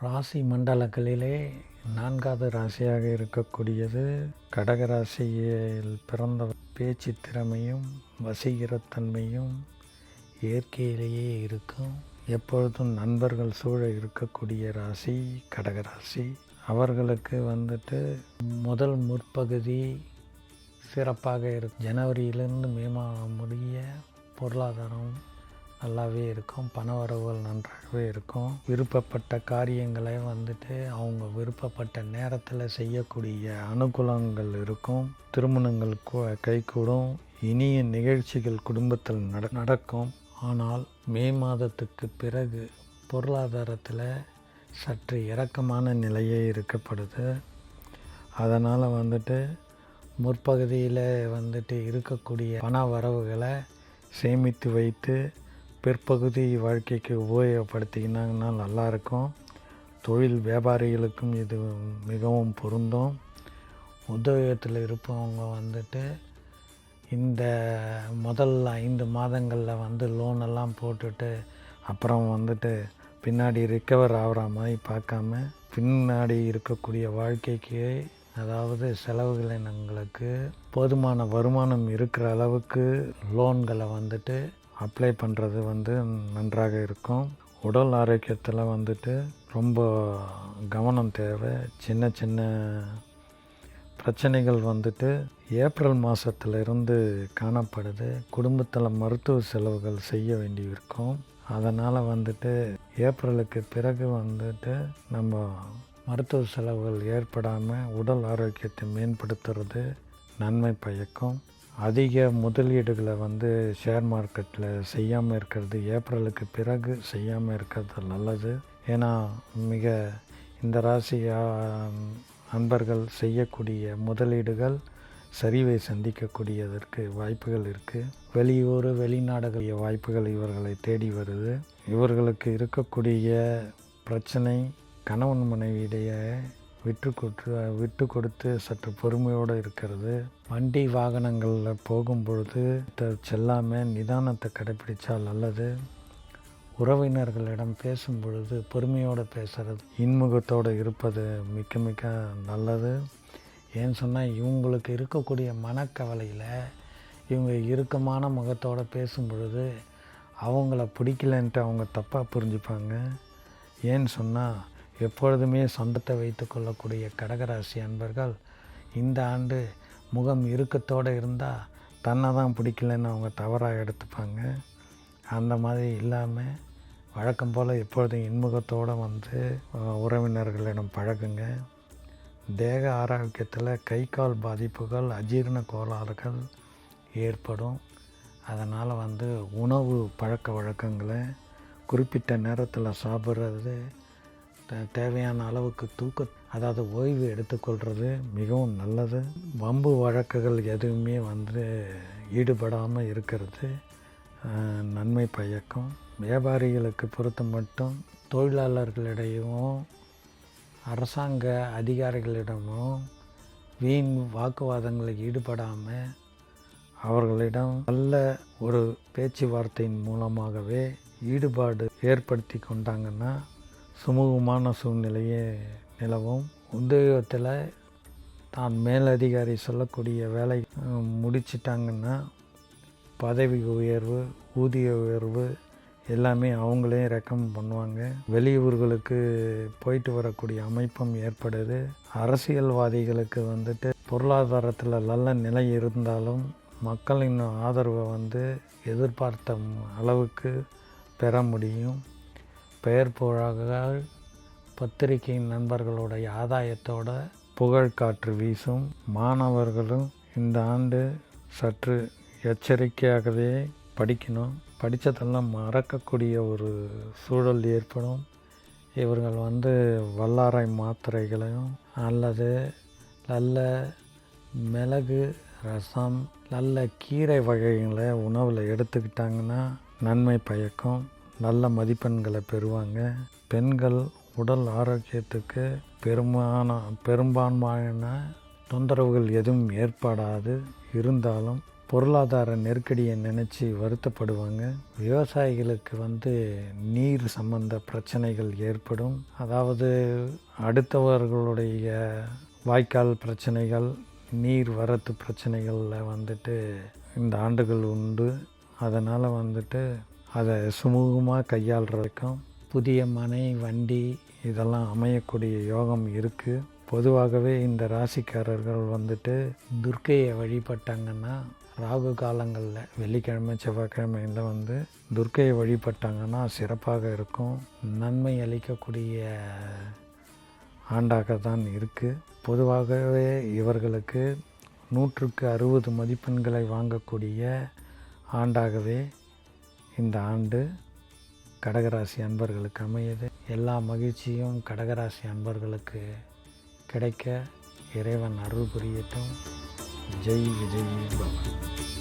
ராசி மண்டலங்களிலே 4வது ராசியாக இருக்கக்கூடியது கடக ராசியில் பிறந்த பேச்சு திறமையும் வசீகரத்தன்மையும் இயற்கையிலேயே இருக்கும். எப்பொழுதும் நண்பர்கள் சூழ இருக்கக்கூடிய ராசி கடகராசி. அவர்களுக்கு முதல் முற்பகுதி சிறப்பாக இருக்கும். ஜனவரியிலிருந்து மே மாதம் முடிய பொருளாதாரம் நல்லாவே இருக்கும். பணவரவுகள் நன்றாகவே இருக்கும். விருப்பப்பட்ட காரியங்களை அவங்க விருப்பப்பட்ட நேரத்தில் செய்யக்கூடிய அனுகூலங்கள் இருக்கும். திருமணங்கள் கைகூடும். இனிய நிகழ்ச்சிகள் குடும்பத்தில் நடக்கும். ஆனால் மே மாதத்துக்கு பிறகு பொருளாதாரத்தில் சற்று இறக்கமான நிலையே இருக்கப்படுது. அதனால் முற்பகுதியில் இருக்கக்கூடிய பண வரவுகளை சேமித்து வைத்து பிற்பகுதி வாழ்க்கைக்கு உபயோகப்படுத்திக்கினாங்கன்னா நல்லாயிருக்கும். தொழில் வியாபாரிகளுக்கும் இது மிகவும் பொருந்தும். உத்தியோகத்தில் இருப்பவங்க இந்த முதல் 5 மாதங்களில் லோனெல்லாம் போட்டுட்டு அப்புறம் பின்னாடி ரிக்கவர் ஆகிற மாதிரி பார்க்காம பின்னாடி இருக்கக்கூடிய வாழ்க்கைக்கு, அதாவது செலவுகளுக்கு போதுமான வருமானம் இருக்கிற அளவுக்கு லோன்களை அப்ளை பண்ணுறது நன்றாக இருக்கும். உடல் ஆரோக்கியத்தில் ரொம்ப கவனம் தேவை. சின்ன சின்ன பிரச்சனைகள் ஏப்ரல் மாதத்திலிருந்து காணப்படுது. குடும்பத்தில் மருத்துவ செலவுகள் செய்ய வேண்டி இருக்கும். அதனால் ஏப்ரலுக்கு பிறகு நம்ம மருத்துவ செலவுகள் ஏற்படாமல் உடல் ஆரோக்கியத்தை மேம்படுத்துறது நன்மை பயக்கும். அதிக முதலீடுகளை ஷேர் மார்க்கெட்டில் செய்யாமல் இருக்கிறது, ஏப்ரலுக்கு பிறகு செய்யாமல் இருக்கிறது நல்லது. ஏன்னா இந்த ராசி அன்பர்கள் செய்யக்கூடிய முதலீடுகள் சரிவை சந்திக்கக்கூடியதற்கு வாய்ப்புகள் இருக்குது. வெளியூர் வெளிநாடுகள் வாய்ப்புகள் இவர்களை தேடி வருது. இவர்களுக்கு இருக்கக்கூடிய பிரச்சனை கணவன் மனைவியிடையே விட்டு கொடுத்து சற்று பொறுமையோடு இருக்கிறது. வண்டி வாகனங்களில் போகும்பொழுது செல்லாமல் நிதானத்தை கடைப்பிடித்தா நல்லது. உறவினர்களிடம் பேசும் பொழுது பொறுமையோடு பேசுகிறது, இன்முகத்தோடு இருப்பது மிக நல்லது. ஏன்னு சொன்னால் இவங்களுக்கு இருக்கக்கூடிய மனக்கவலையில் இவங்க இறுக்கமான முகத்தோடு பேசும் பொழுது அவங்கள பிடிக்கலன்ட்டு அவங்க தப்பாக புரிஞ்சுப்பாங்க. ஏன்னு சொன்னால் எப்பொழுதுமே சொந்தத்தை வைத்து கொள்ளக்கூடிய கடகராசி அன்பர்கள் இந்த ஆண்டு முகம் இறுக்கத்தோடு இருந்தால் தன்னை தான் பிடிக்கலன்னு அவங்க தவறாக எடுத்துப்பாங்க. அந்த மாதிரி இல்லாமல் வழக்கம் போல் எப்பொழுதும் இன்முகத்தோடு உறவினர்களிடம் பழகுங்க. தேக ஆரோக்கியத்தில் கை கால் பாதிப்புகள், அஜீரண கோளாறுகள் ஏற்படும். அதனால் உணவு பழக்க வழக்கங்களை குறிப்பிட்ட நேரத்தில் சாப்பிட்றது, தேவையான அளவுக்கு அதாவது ஓய்வு எடுத்துக்கொள்வது மிகவும் நல்லது. வம்பு வழக்குகள் எதுவுமே ஈடுபடாமல் இருக்கிறது நன்மை பயக்கும். வியாபாரிகளுக்கு பொறுத்த மட்டும் தொழிலாளர்களிடையும் அரசாங்க அதிகாரிகளிடமும் வீண் வாக்குவாதங்களில் ஈடுபடாமல் அவர்களிடம் நல்ல ஒரு பேச்சுவார்த்தையின் மூலமாகவே ஈடுபாடு ஏற்படுத்தி கொண்டாங்கன்னா சுமூகமான சூழ்நிலையே நிலவும். உத்தியோகத்தில் தான் மேலதிகாரி சொல்லக்கூடிய வேலை முடிச்சிட்டாங்கன்னா பதவி உயர்வு, ஊதிய உயர்வு எல்லாமே அவங்களே ரெக்கமெண்ட் பண்ணுவாங்க. வெளியூர்களுக்கு போயிட்டு வரக்கூடிய அமைப்பும் ஏற்படுது. அரசியல்வாதிகளுக்கு பொருளாதாரத்தில் நல்ல நிலை இருந்தாலும் மக்களின் ஆதரவை எதிர்பார்த்த அளவுக்கு பெற முடியும். பெயர் புகழாக பத்திரிகை நண்பர்களுடைய ஆதாயத்தோட புகழ் காற்று வீசும். மாணவர்களும் இந்த ஆண்டு சற்று எச்சரிக்கையாகவே படிக்கணும். படித்ததெல்லாம் மறக்கக்கூடிய ஒரு சூழல் ஏற்படும். இவர்கள் வல்லாரை மாத்திரைகளையும் அல்லது நல்ல மிளகு ரசம், நல்ல கீரை வகைகளை உணவில் எடுத்துக்கிட்டாங்கன்னா நன்மை பயக்கும். நல்ல மதிப்பெண்களை பெறுவாங்க. பெண்கள் உடல் ஆரோக்கியத்துக்கு பெரும்பான்மையான தொந்தரவுகள் எதுவும் ஏற்படாது. இருந்தாலும் பொருளாதார நெருக்கடியை நினச்சி வருத்தப்படுவாங்க. விவசாயிகளுக்கு நீர் சம்பந்த பிரச்சனைகள் ஏற்படும். அதாவது அடுத்தவர்களுடைய வாய்க்கால் பிரச்சனைகள், நீர் வரத்து பிரச்சனைகளில் இந்த ஆண்டுகள் உண்டு. அதனால் அதை சுமூகமாக கையாளுறதுக்கும் புதிய மனை, வண்டி இதெல்லாம் அமையக்கூடிய யோகம் இருக்குது. பொதுவாகவே இந்த ராசிக்காரர்கள் துர்க்கையை வழிபட்டாங்கன்னா, ராகு காலங்களில் வெள்ளிக்கிழமை செவ்வாய்க்கிழமையில் துர்க்கையை வழிபட்டாங்கன்னா சிறப்பாக இருக்கும். நன்மை அளிக்கக்கூடிய ஆண்டாக தான் இருக்குது. பொதுவாகவே இவர்களுக்கு 100க்கு 60 மதிப்பெண்களை வாங்கக்கூடிய ஆண்டாகவே இந்த ஆண்டு கடகராசி அன்பர்களுக்கு அமையுது. எல்லா மகிழ்ச்சியும் கடகராசி அன்பர்களுக்கு கிடைக்க இறைவன் அருள் புரியட்டும். ஜெய் விஜய் பவன்.